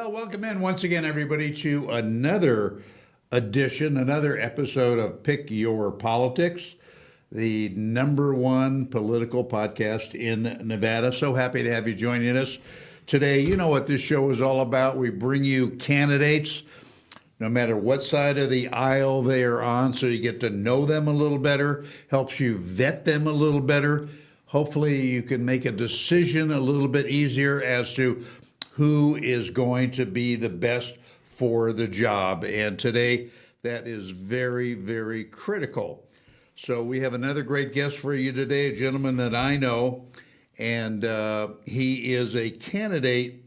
Well, welcome in once again, everybody, to another edition, another episode of Pick Your Politics, the number one political podcast in Nevada. So happy to have you joining us today. You know what this show is all about. We bring you candidates, no matter what side of the aisle they are on, so you get to know them a little better, helps you vet them a little better. Hopefully you can make a decision a little bit easier as to who is going to be the best for the job. And today, that is very, very critical. So we have another great guest for you today, a gentleman that I know, and he is a candidate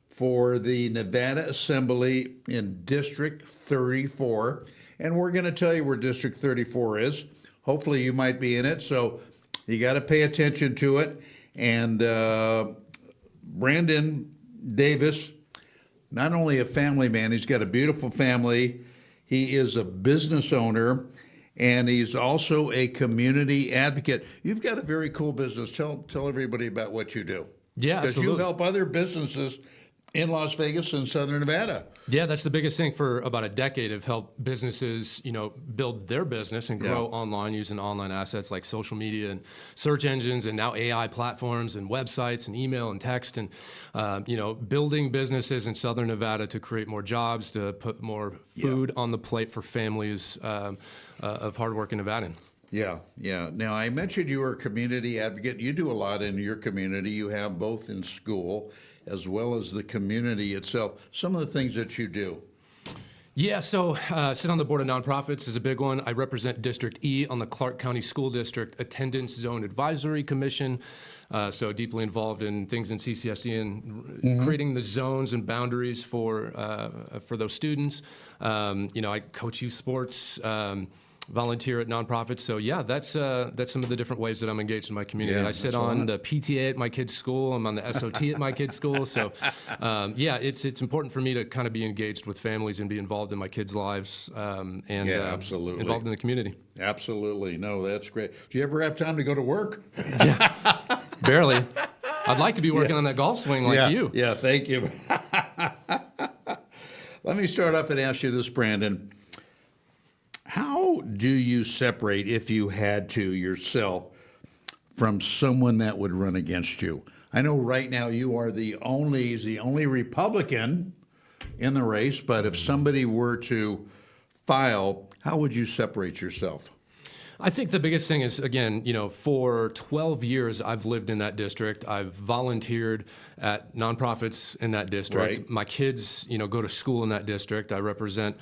for the Nevada Assembly in District 34. And we're going to tell you where District 34 is. Hopefully you might be in it, so you got to pay attention to it. And Brandon Davis, not only a family man, he's got a beautiful family. He is a business owner, and he's also a community advocate. You've got a very cool business. Tell everybody about what you do. Yeah, because absolutely. you help other businesses in Las Vegas and Southern Nevada. Yeah, that's the biggest thing for about a decade. Have helped businesses, build their business and grow online using online assets like social media and search engines, and now AI platforms and websites and email and text, and building businesses in Southern Nevada to create more jobs, to put more food on the plate for families of hardworking Nevadans. Yeah. Now, I mentioned you were a community advocate. You do a lot in your community. You have both in school as well as the community itself. Some of the things that you do. Yeah, so sit on the board of nonprofits is a big one. I represent District E on the Clark County School District Attendance Zone Advisory Commission. So deeply involved in things in CCSD and creating the zones and boundaries for those students. I coach youth sports. Volunteer at nonprofits. So yeah, that's some of the different ways that I'm engaged in my community. I sit on the PTA at my kid's school. I'm on the SOT at my kid's school. So it's important for me to kind of be engaged with families and be involved in my kids' lives absolutely. Involved in the community. Absolutely. No, that's great. Do you ever have time to go to work? Yeah, barely. I'd like to be working on that golf swing like you. Yeah, thank you. Let me start off and ask you this, Brandon. How do you separate, if you had to yourself, from someone that would run against you? I know right now you are the only Republican in the race, but if somebody were to file, how would you separate yourself? I think the biggest thing is, again, for 12 years, I've lived in that district. I've volunteered at nonprofits in that district. Right. My kids, go to school in that district. I represent,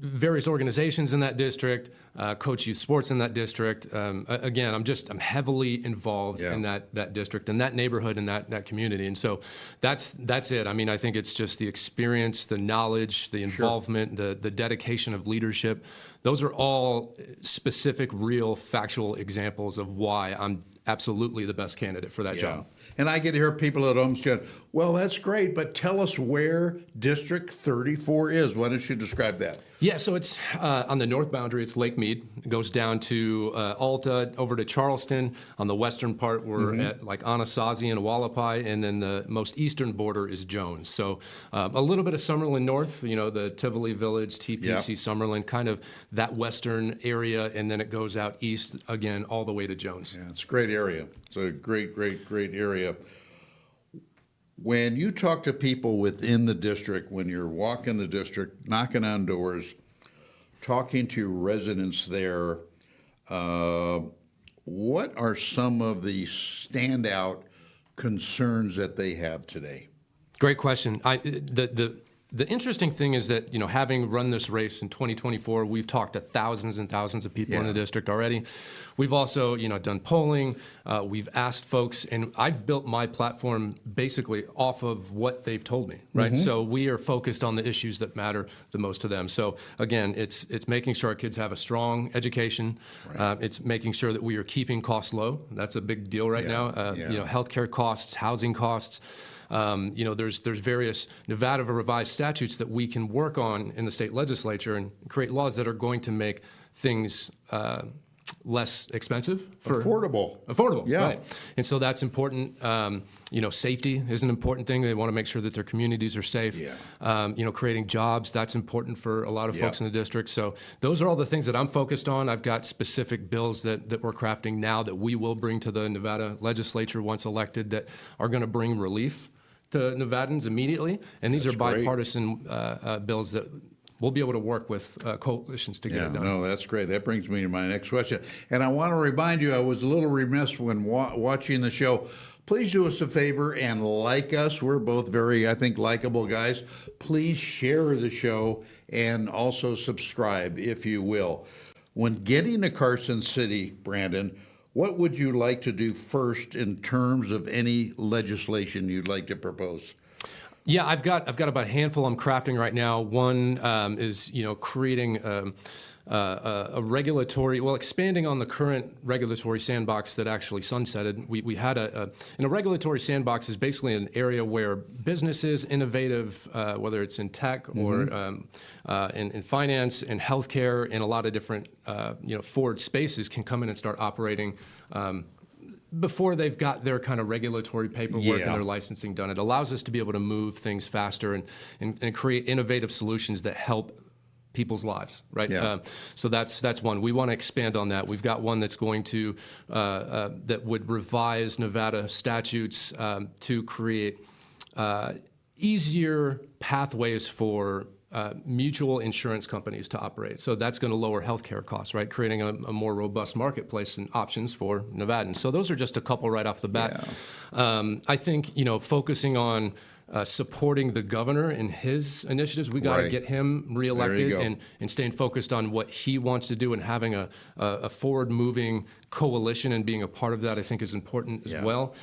various organizations in that district, coach youth sports in that district. Again, I'm heavily involved in that district and that neighborhood and that community. And so that's it. I mean, I think it's just the experience, the knowledge, the involvement, the dedication of leadership. Those are all specific, real, factual examples of why I'm absolutely the best candidate for that job. And I get to hear people at home saying, well, that's great, but tell us where District 34 is. Why don't you describe that? Yeah, so it's on the north boundary, it's Lake Mead. It goes down to Alta, over to Charleston. On the western part, we're at like Anasazi and Hualapai, and then the most eastern border is Jones. So a little bit of Summerlin North, the Tivoli Village, TPC, Summerlin, kind of that western area, and then it goes out east again all the way to Jones. Yeah, it's a great area. It's a great area. When you talk to people within the district, when you're walking the district, knocking on doors, talking to residents there, what are some of the standout concerns that they have today? Great question. The interesting thing is that, having run this race in 2024, we've talked to thousands and thousands of people in the district already. We've also, done polling. We've asked folks, and I've built my platform basically off of what they've told me, right? So we are focused on the issues that matter the most to them. So again, it's making sure our kids have a strong education. It's making sure that we are keeping costs low. That's a big deal right now. Healthcare costs, housing costs. There's various Nevada revised statutes that we can work on in the state legislature and create laws that are going to make things less expensive. Affordable. Yeah. Right. And so that's important. Safety is an important thing. They want to make sure that their communities are safe. Yeah. Creating jobs, that's important for a lot of folks Yeah. in the district. So those are all the things that I'm focused on. I've got specific bills that we're crafting now that we will bring to the Nevada legislature once elected that are going to bring relief to Nevadans immediately. And these That's are great. bipartisan bills that we'll be able to work with coalitions to get it done. No, that's great. That brings me to my next question. And I want to remind you, I was a little remiss when watching the show. Please do us a favor and like us. We're both very, I think, likable guys. Please share the show and also subscribe, if you will. When getting to Carson City, Brandon, what would you like to do first in terms of any legislation you'd like to propose? Yeah, I've got about a handful I'm crafting right now. One is creating a regulatory, expanding on the current regulatory sandbox that actually sunsetted. We had a regulatory sandbox is basically an area where businesses, innovative, whether it's in tech or in finance and healthcare, and a lot of different forward spaces can come in and start operating. Before they've got their kind of regulatory paperwork and their licensing done. It allows us to be able to move things faster and create innovative solutions that help people's lives, right? Yeah. So that's one. We want to expand on that. We've got one that's going to, that would revise Nevada statutes to create easier pathways for mutual insurance companies to operate. So that's going to lower healthcare costs, right? Creating a more robust marketplace and options for Nevadans. So those are just a couple right off the bat. Yeah. I think, focusing on supporting the governor in his initiatives. We got to get him reelected and staying focused on what he wants to do, and having a forward-moving coalition and being a part of that, I think, is important as well.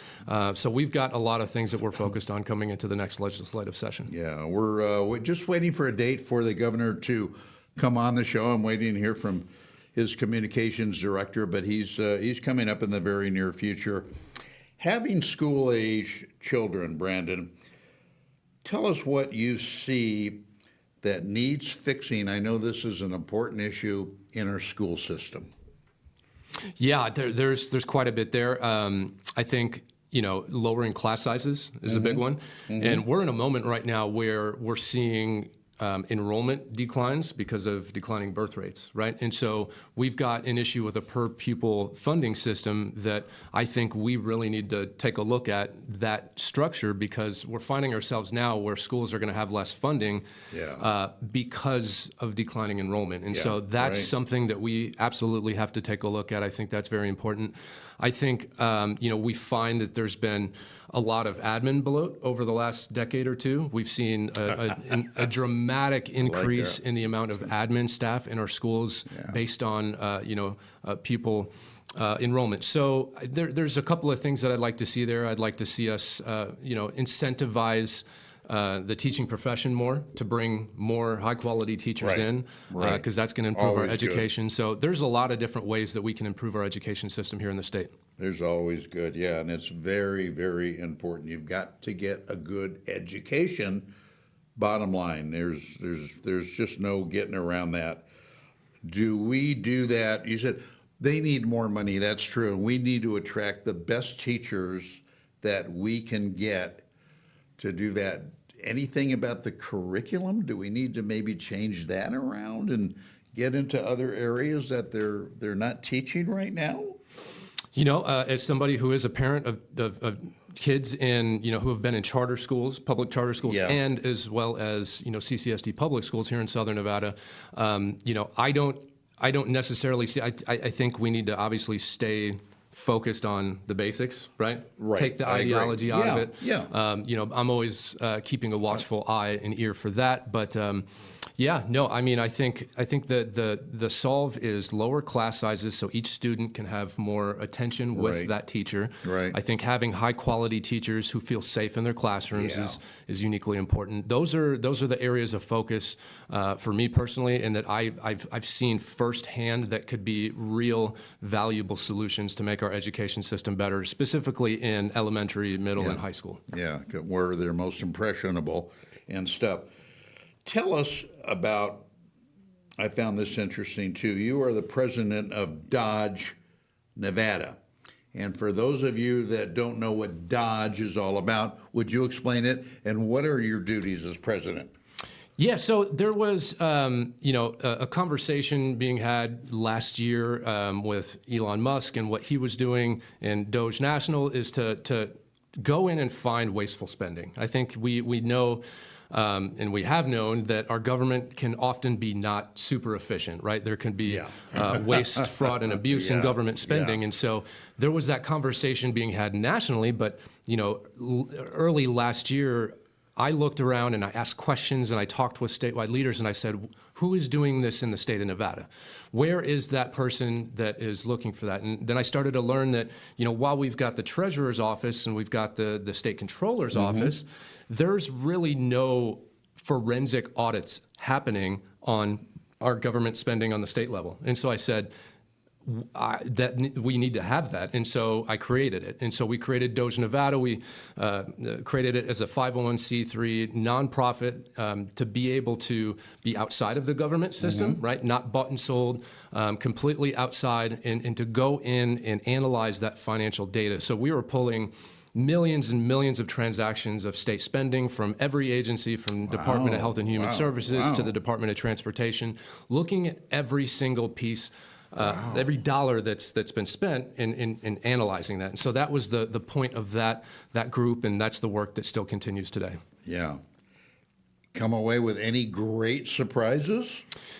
So we've got a lot of things that we're focused on coming into the next legislative session. Yeah, we're just waiting for a date for the governor to come on the show. I'm waiting to hear from his communications director, but he's coming up in the very near future. Having school-age children, Brandon, tell us what you see that needs fixing. I know this is an important issue in our school system. Yeah, there's quite a bit there. I think, lowering class sizes is a big one. And we're in a moment right now where we're seeing enrollment declines because of declining birth rates, right? And so we've got an issue with a per pupil funding system that I think we really need to take a look at that structure, because we're finding ourselves now where schools are going to have less funding because of declining enrollment. And so that's something that we absolutely have to take a look at. I think that's very important. I think, we find that there's been a lot of admin bloat over the last decade or two. We've seen a dramatic increase in the amount of admin staff in our schools based on, pupil enrollment. So there's a couple of things that I'd like to see there. I'd like to see us, incentivize the teaching profession more, to bring more high-quality teachers in, because that's going to improve our education. So there's a lot of different ways that we can improve our education system here in the state. There's always good, and it's very, very important. You've got to get a good education. Bottom line, there's just no getting around that. Do we do that? You said they need more money. That's true. And we need to attract the best teachers that we can get to do that. Anything about the curriculum? Do we need to maybe change that around and get into other areas that they're not teaching right now? As somebody who is a parent of kids in, who have been in charter schools, public charter schools, and as well as, CCSD public schools here in Southern Nevada, I don't necessarily see, I think we need to obviously stay focused on the basics, right? Take the ideology out of it. I'm always keeping a watchful eye and ear for that, but I think that the solve is lower class sizes so each student can have more attention with that teacher. I think having high quality teachers who feel safe in their classrooms is uniquely important. Those are the areas of focus for me personally, and that I've seen firsthand that could be real valuable solutions to make our education system better, specifically in elementary, middle, and high school. Where they're most impressionable and stuff. Tell us about I found this interesting too. You are the president of Dodge, Nevada. And for those of you that don't know what Dodge is all about, would you explain it? And what are your duties as president? Yeah, so there was, a conversation being had last year with Elon Musk, and what he was doing in Doge National is to go in and find wasteful spending. I think we know, and we have known, that our government can often be not super efficient, right? There can be waste, fraud, and abuse in government spending. And so there was that conversation being had nationally, but, early last year, I looked around and I asked questions and I talked with statewide leaders and I said, who is doing this in the state of Nevada? Where is that person that is looking for that? And then I started to learn that, while we've got the treasurer's office and we've got the state controller's office, there's really no forensic audits happening on our government spending on the state level. And so I said, that we need to have that. And so I created it. And so we created Doge Nevada. We created it as a 501c3 nonprofit to be able to be outside of the government system, right? Not bought and sold, completely outside, and to go in and analyze that financial data. So we were pulling millions and millions of transactions of state spending from every agency, from Department of Health and Human Services to the Department of Transportation, looking at every single piece, every dollar that's been spent in analyzing that. And so that was the point of that group, and that's the work that still continues today. Yeah. Come away with any great surprises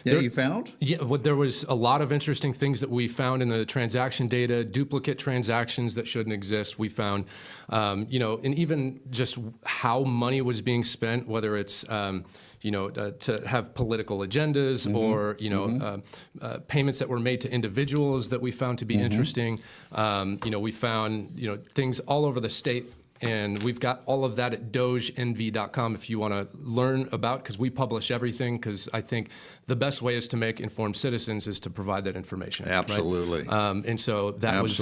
that you found? Yeah, well, there was a lot of interesting things that we found in the transaction data, duplicate transactions that shouldn't exist. We found, and even just how money was being spent, whether it's, to have political agendas or, payments that were made to individuals that we found to be interesting. We found, things all over the state. And we've got all of that at dogenv.com if you want to learn about, because we publish everything, because I think the best way is to make informed citizens is to provide that information. Absolutely. Right? And so that was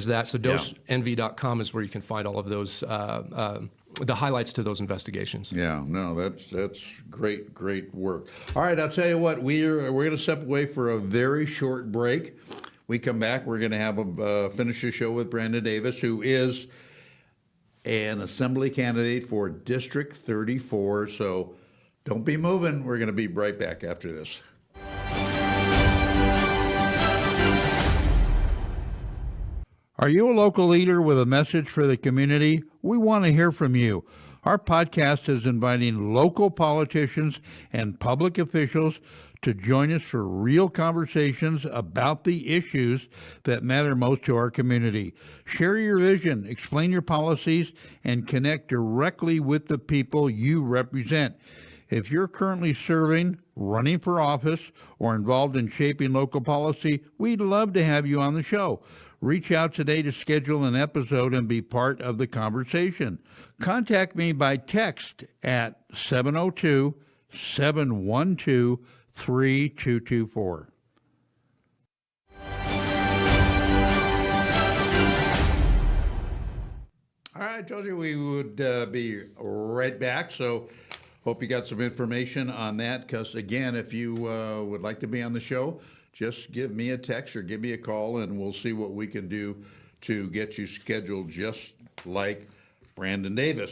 that. So dogenv.com is where you can find all of those, the highlights to those investigations. Yeah, no, that's great work. All right, I'll tell you what, we're going to step away for a very short break. We come back, we're going to have finish the show with Brandon Davis, who is an assembly candidate for District 34. So don't be moving. We're going to be right back after this. Are you a local leader with a message for the community? We want to hear from you. Our podcast is inviting local politicians and public officials to join us for real conversations about the issues that matter most to our community. Share your vision, explain your policies, and connect directly with the people you represent. If you're currently serving, running for office, or involved in shaping local policy, we'd love to have you on the show. Reach out today to schedule an episode and be part of the conversation. Contact me by text at 702-712-3224. All right, I told you we would be right back, so hope you got some information on that, because again, if you would like to be on the show, just give me a text or give me a call and we'll see what we can do to get you scheduled just like Brandon Davis.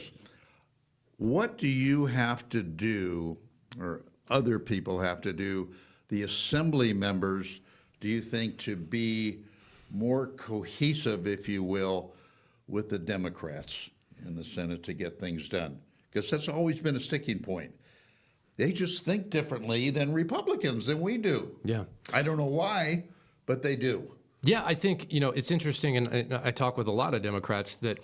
What do you have to do, or other people have to do, the assembly members, do you think, to be more cohesive, if you will, with the Democrats in the Senate to get things done? Because that's always been a sticking point. They just think differently than Republicans than we do. Yeah. I don't know why, but they do. Yeah, I think, it's interesting, and I talk with a lot of Democrats that,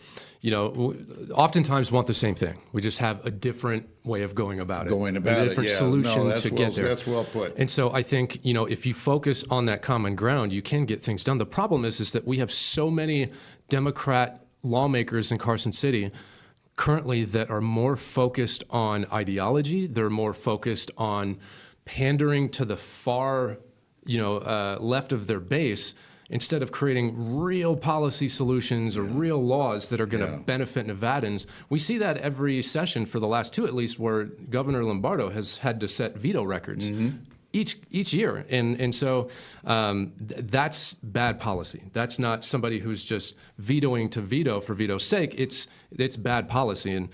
oftentimes want the same thing. We just have a different way of going about it. A different solution to get there. That's well put. And so I think, if you focus on that common ground, you can get things done. The problem is that we have so many Democrat lawmakers in Carson City currently that are more focused on ideology. They're more focused on pandering to the far, left of their base, instead of creating real policy solutions or real laws that are going to benefit Nevadans. We see that every session for the last two, at least, where Governor Lombardo has had to set veto records. each year. And so that's bad policy. That's not somebody who's just vetoing to veto for veto's sake. It's bad policy. And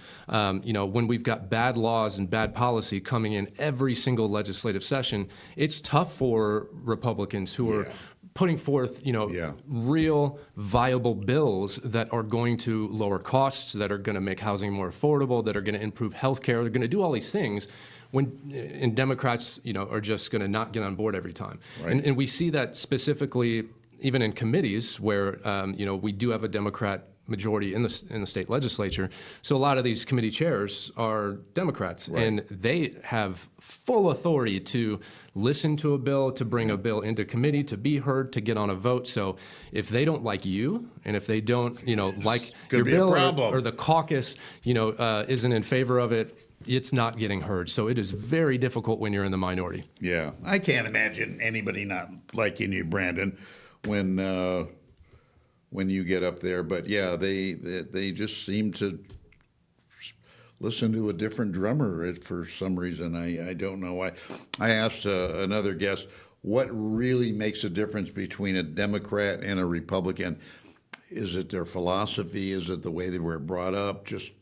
when we've got bad laws and bad policy coming in every single legislative session, it's tough for Republicans who are putting forth, real viable bills that are going to lower costs, that are going to make housing more affordable, that are going to improve health care. They're going to do all these things. And Democrats, are just going to not get on board every time. Right. And we see that specifically even in committees where, we do have a Democrat majority in the state legislature. So a lot of these committee chairs are Democrats, right. and they have full authority to listen to a bill, to bring a bill into committee, to be heard, to get on a vote. So if they don't like you, and if they don't, like your bill or the caucus, isn't in favor of it, it's not getting heard. So it is very difficult when you're in the minority. Yeah, I can't imagine anybody not liking you, Brandon, when you get up there. But yeah, they just seem to listen to a different drummer for some reason. I don't know why. I asked another guest, what really makes a difference between a Democrat and a Republican? Is it their philosophy? Is it the way they were brought up? Just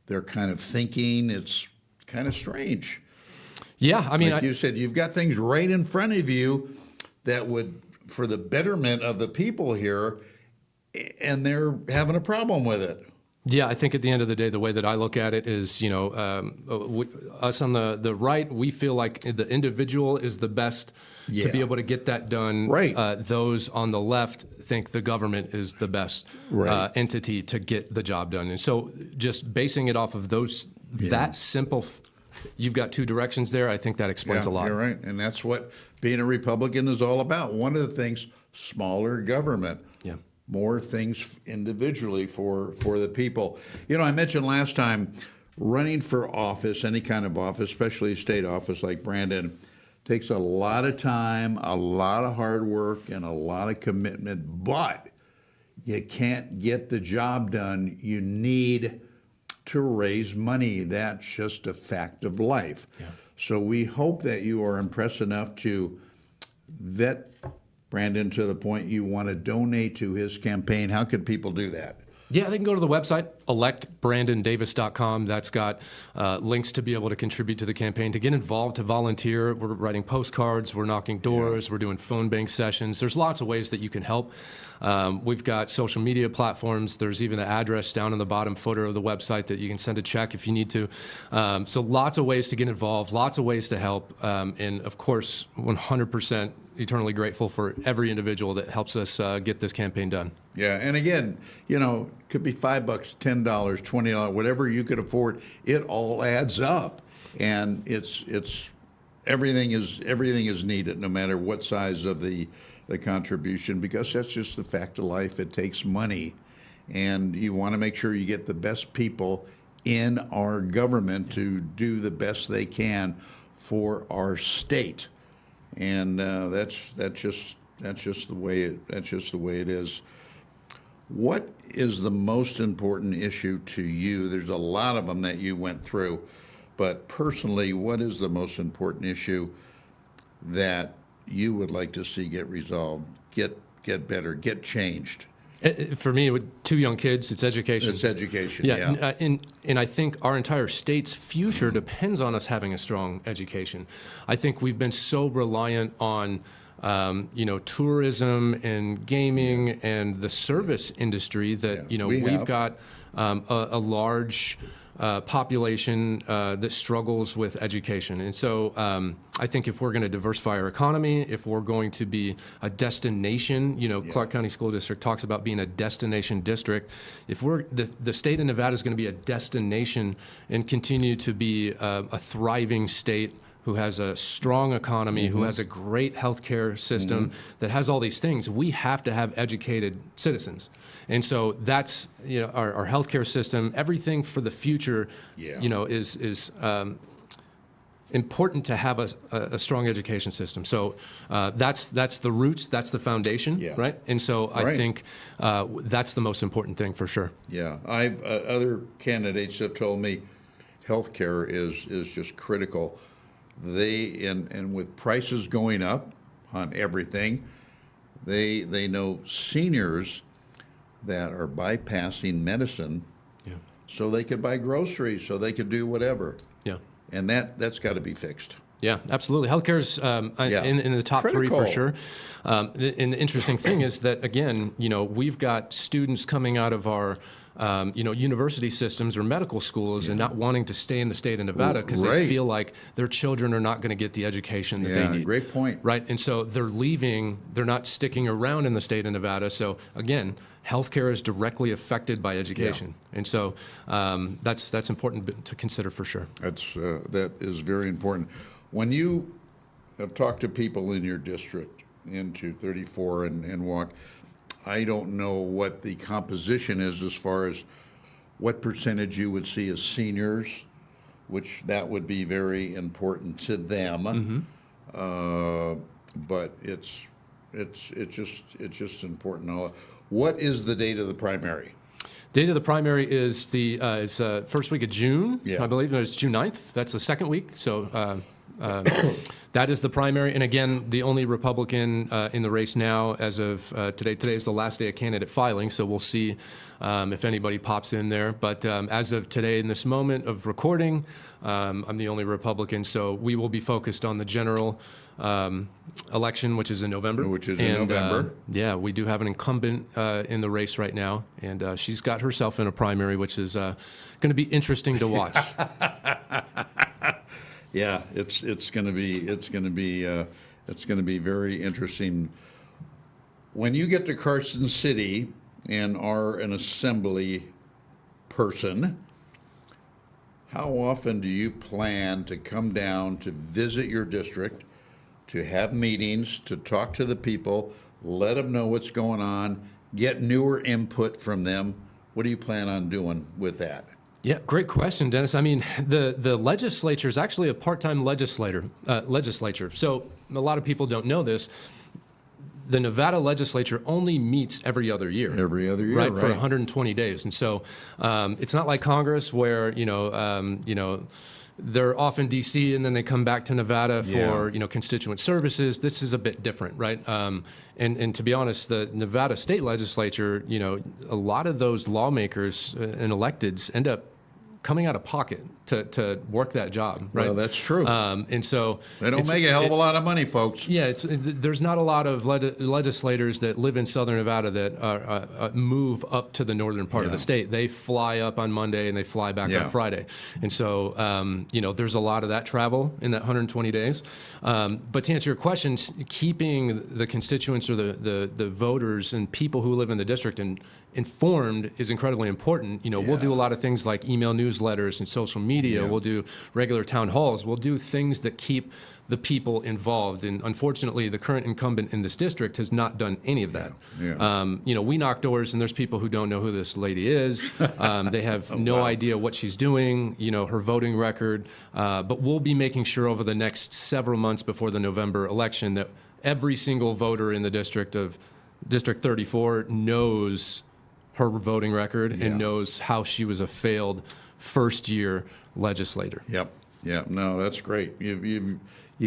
their kind of thinking? It's kind of strange. Yeah, I mean, like you said, you've got things right in front of you that would, for the betterment of the people here, and they're having a problem with it. Yeah, I think at the end of the day, the way that I look at it is, us on the right, we feel like the individual is the best to be able to get that done. Right. Those on the left think the government is the best entity to get the job done. And so just basing it off of that simple, you've got two directions there, I think that explains a lot. You're right. And that's what being a Republican is all about. One of the things, smaller government. Yeah. More things individually for the people. I mentioned last time, running for office, any kind of office, especially state office like Brandon, takes a lot of time, a lot of hard work, and a lot of commitment, but you can't get the job done. You need to raise money. That's just a fact of life. Yeah. So we hope that you are impressed enough to vet Brandon to the point you want to donate to his campaign. How could people do that? Yeah, they can go to the website, electbrandondavis.com. That's got links to be able to contribute to the campaign, to get involved, to volunteer. We're writing postcards, we're knocking doors, we're doing phone bank sessions. There's lots of ways that you can help. We've got social media platforms. There's even the address down in the bottom footer of the website that you can send a check if you need to. So lots of ways to get involved, lots of ways to help. And of course, 100% eternally grateful for every individual that helps us get this campaign done. Yeah, and again, could be $5, $10, $20, whatever you could afford. It all adds up, and it's everything is needed, no matter what size of the contribution, because that's just the fact of life. It takes money, and you want to make sure you get the best people in our government to do the best they can for our state. And that's just the way it is. What is the most important issue to you? There's a lot of them that you went through, but personally, what is the most important issue that you would like to see get resolved, get better, get changed? For me, with two young kids, it's education. It's education, yeah. And I think our entire state's future depends on us having a strong education. I think we've been so reliant on, tourism and gaming and the service industry that, we've got a large population that struggles with education. And so I think if we're going to diversify our economy, if we're going to be a destination, Clark County School District talks about being a destination district. If we're the state of Nevada is going to be a destination and continue to be a thriving state who has a strong economy, who has a great healthcare system, that has all these things, we have to have educated citizens. And so that's our healthcare system, everything for the future, is important to have a strong education system. So that's the roots, that's the foundation, right? And so I think that's the most important thing for sure. Yeah, other candidates have told me healthcare is just critical. and with prices going up on everything, they know seniors that are bypassing medicine Yeah. so they could buy groceries, so they could do whatever. Yeah. And that's got to be fixed. Yeah, absolutely. Healthcare's in the top three for Critical. sure. And the interesting thing is that, again, we've got students coming out of our university systems or medical schools and not wanting to stay in the state of Nevada because they Right. feel like their children are not going to get the education that they need. Great point. Right, and so they're leaving. They're not sticking around in the state of Nevada. So again, healthcare is directly affected by education, and so that's important to consider for sure. That is very important. When you have talked to people in your district, into 34 and walk, I don't know what the composition is as far as what percentage you would see as seniors, which that would be very important to them. But it's just important to know. What is the date of the primary? Date of the primary is the first week of June, Yeah. I believe. It's June 9th. That's the second week. So that is the primary. And again, the only Republican in the race now as of today. Today is the last day of candidate filing, so we'll see if anybody pops in there. But as of today, in this moment of recording, I'm the only Republican, so we will be focused on the general election, which is in November. Yeah, we do have an incumbent in the race right now, and she's got herself in a primary, which is going to be interesting to watch. Yeah, it's going to be very interesting. When you get to Carson City and are an assembly person, how often do you plan to come down to visit your district, to have meetings, to talk to the people, let them know what's going on, get newer input from them? What do you plan on doing with that? Yeah, great question, Dennis. I mean, the legislature is actually a part-time legislature. So a lot of people don't know this. The Nevada legislature only meets every other year. Every other year, right? For 120 days. And so it's not like Congress where, they're off in D.C. and then they come back to Nevada for, constituent services. This is a bit different, right? And to be honest, the Nevada state legislature, a lot of those lawmakers and electeds end up coming out of pocket to work that job, right? Well, that's true. And so they don't make a hell of a lot of money, folks. Yeah, there's not a lot of legislators that live in Southern Nevada that move up to the northern part of the state. They fly up on Monday and they fly back on Friday. And so, there's a lot of that travel in that 120 days. But to answer your question, keeping the constituents or the voters and people who live in the district informed is incredibly important. We'll do a lot of things like email newsletters and social media. We'll do regular town halls. We'll do things that keep the people involved. And unfortunately, the current incumbent in this district has not done any of that. We knock doors and there's people who don't know who this lady is. They have no idea what she's doing, her voting record. But we'll be making sure over the next several months before the November election that every single voter in the district of District 34 knows her voting record and knows how she was a failed first-year legislator. Yep. No, that's great. You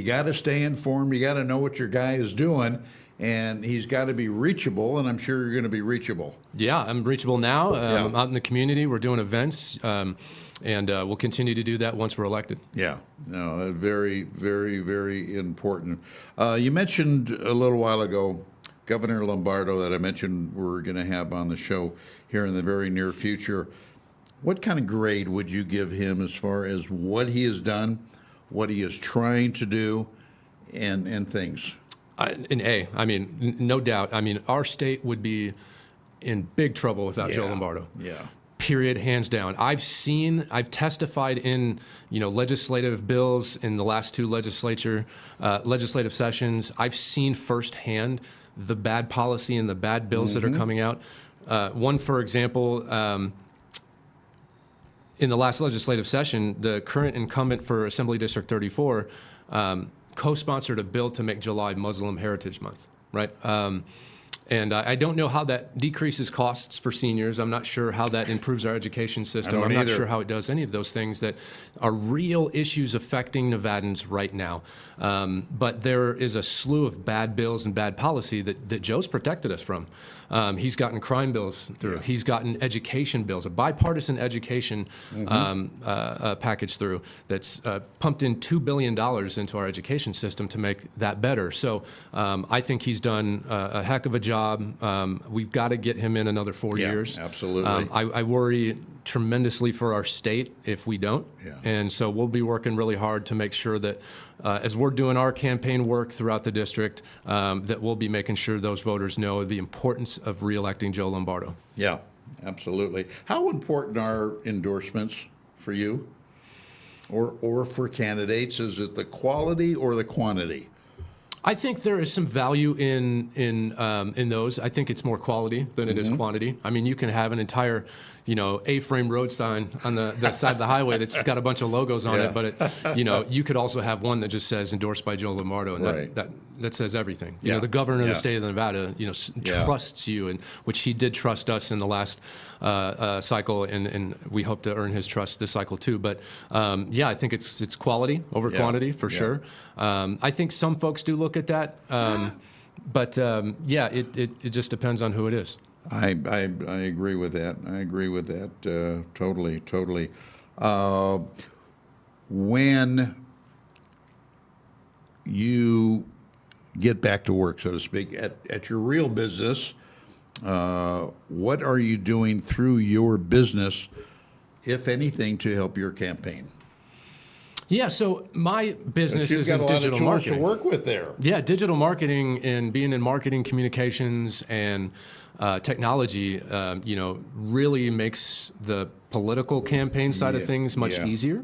got to stay informed. You got to know what your guy is doing, and he's got to be reachable. And I'm sure you're going to be reachable. Yeah, I'm reachable now. I'm out in the community. We're doing events, and we'll continue to do that once we're elected. Yeah. No, very, very, very important. You mentioned a little while ago Governor Lombardo that I mentioned we're going to have on the show here in the very near future. What kind of grade would you give him as far as what he has done, what he is trying to do, and things? An A. I mean, no doubt. I mean, our state would be in big trouble without Joe Lombardo. Yeah. Period, hands down. I've testified in, legislative bills in the last two legislative sessions. I've seen firsthand the bad policy and the bad bills that are coming out. One, for example, in the last legislative session, the current incumbent for Assembly District 34 co-sponsored a bill to make July Muslim Heritage Month, right? And I don't know how that decreases costs for seniors. I'm not sure how that improves our education system. I'm not sure how it does any of those things that are real issues affecting Nevadans right now. But there is a slew of bad bills and bad policy that Joe's protected us from. He's gotten crime bills through. He's gotten education bills, a bipartisan education package through that's pumped in $2 billion into our education system to make that better. So I think he's done a heck of a job. We've got to get him in another 4 years. Absolutely. I worry tremendously for our state if we don't. And so we'll be working really hard to make sure that as we're doing our campaign work throughout the district, that we'll be making sure those voters know the importance of reelecting Joe Lombardo. Yeah, absolutely. How important are endorsements for you or for candidates? Is it the quality or the quantity? I think there is some value in those. I think it's more quality than it is quantity. I mean, you can have an entire, A-frame road sign on the side of the highway that's got a bunch of logos on it, but you could also have one that just says endorsed by Joe Lombardo, and that says everything. The governor of the state of Nevada, trusts you, and which he did trust us in the last cycle, and we hope to earn his trust this cycle too. But I think it's quality over quantity for sure. I think some folks do look at that, but it just depends on who it is. I agree with that. I agree with that totally. When you get back to work, so to speak, at your real business, what are you doing through your business, if anything, to help your campaign? Yeah, so my business is in digital marketing. You've got a lot of tools to work with there. Yeah, digital marketing and being in marketing communications and technology, really makes the political campaign side of things much easier.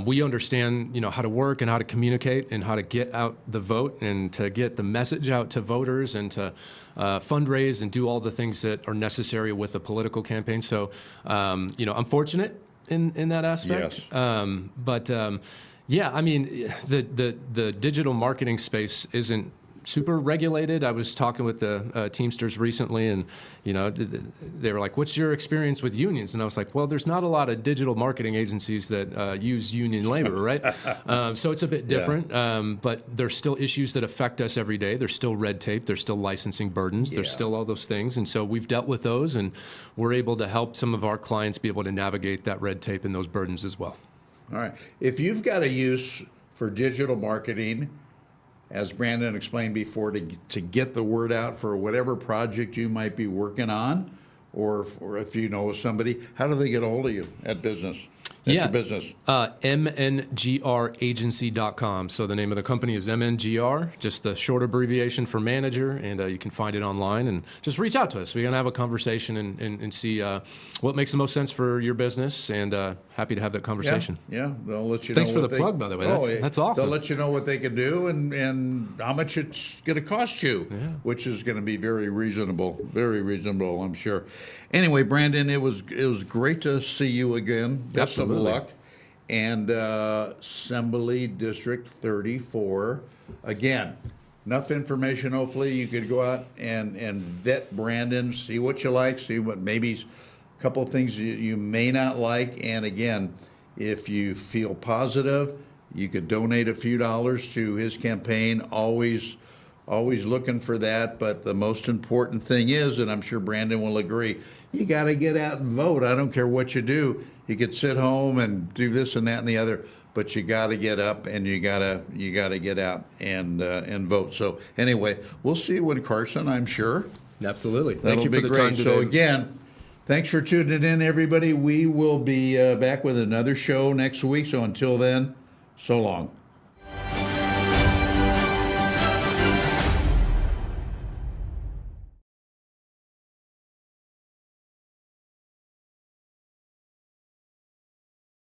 We understand, how to work and how to communicate and how to get out the vote and to get the message out to voters and to fundraise and do all the things that are necessary with a political campaign. So, I'm fortunate in that aspect. I mean, the digital marketing space isn't super regulated. I was talking with the Teamsters recently, and they were like, "What's your experience with unions?" And I was like, "Well, there's not a lot of digital marketing agencies that use union labor, right?" So it's a bit different, but there's still issues that affect us every day. There's still red tape. There's still licensing burdens. There's still all those things, and so we've dealt with those, and we're able to help some of our clients be able to navigate that red tape and those burdens as well. All right. If you've got a use for digital marketing, as Brandon explained before, to get the word out for whatever project you might be working on, or if you know somebody, how do they get a hold of you at business? Your business. mngragency.com. So the name of the company is MNGR, just the short abbreviation for manager, and you can find it online and just reach out to us. We're going to have a conversation and see what makes the most sense for your business, and happy to have that conversation. Yeah, they'll let you Thanks know. for the plug, by the way. That's awesome. They'll let you know what they can do and how much it's going to cost you, which is going to be very reasonable, I'm sure. Anyway, Brandon, it was great to see you again. Best of luck. And Assembly District 34. Again, enough information. Hopefully you could go out and vet Brandon, see what you like, see what maybe a couple of things you may not like. And again, if you feel positive, you could donate a few dollars to his campaign. Always looking for that. But the most important thing is, and I'm sure Brandon will agree, you got to get out and vote. I don't care what you do. You could sit home and do this and that and the other, but you got to get up and you got to get out and vote. So anyway, we'll see you in Carson, I'm sure. Absolutely. That'll Thank you be for the great. time today. So again, thanks for tuning in, everybody. We will be back with another show next week. So until then, so long.